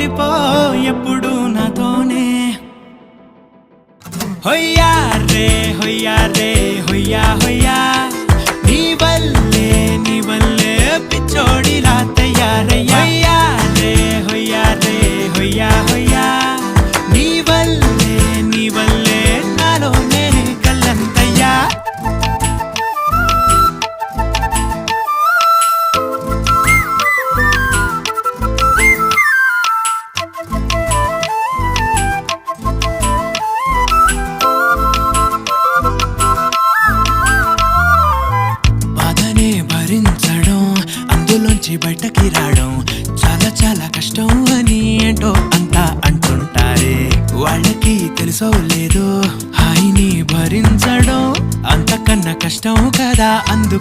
ఉండిపో ఎప్పుడు నాతోనే. హొయ్యా రే హొయ్యా రే హొయ్యా హొయ్యా నీ వల్లే పిచ్చోడిలా తయారయ్యా. హొయ్యా రే హొయ్యా హొయ్యా నీ వల్లే నాలోనే కల్లంతయ్యా. భరించడం అందులోంచి బయటకి రావడం చాలా చాలా కష్టం అని ఏంటో అంతా అంటుంటారే. వాళ్ళకి తెలుసో లేదో హాయిని భరించడం అంతకన్నా కష్టం కదా. అందుకు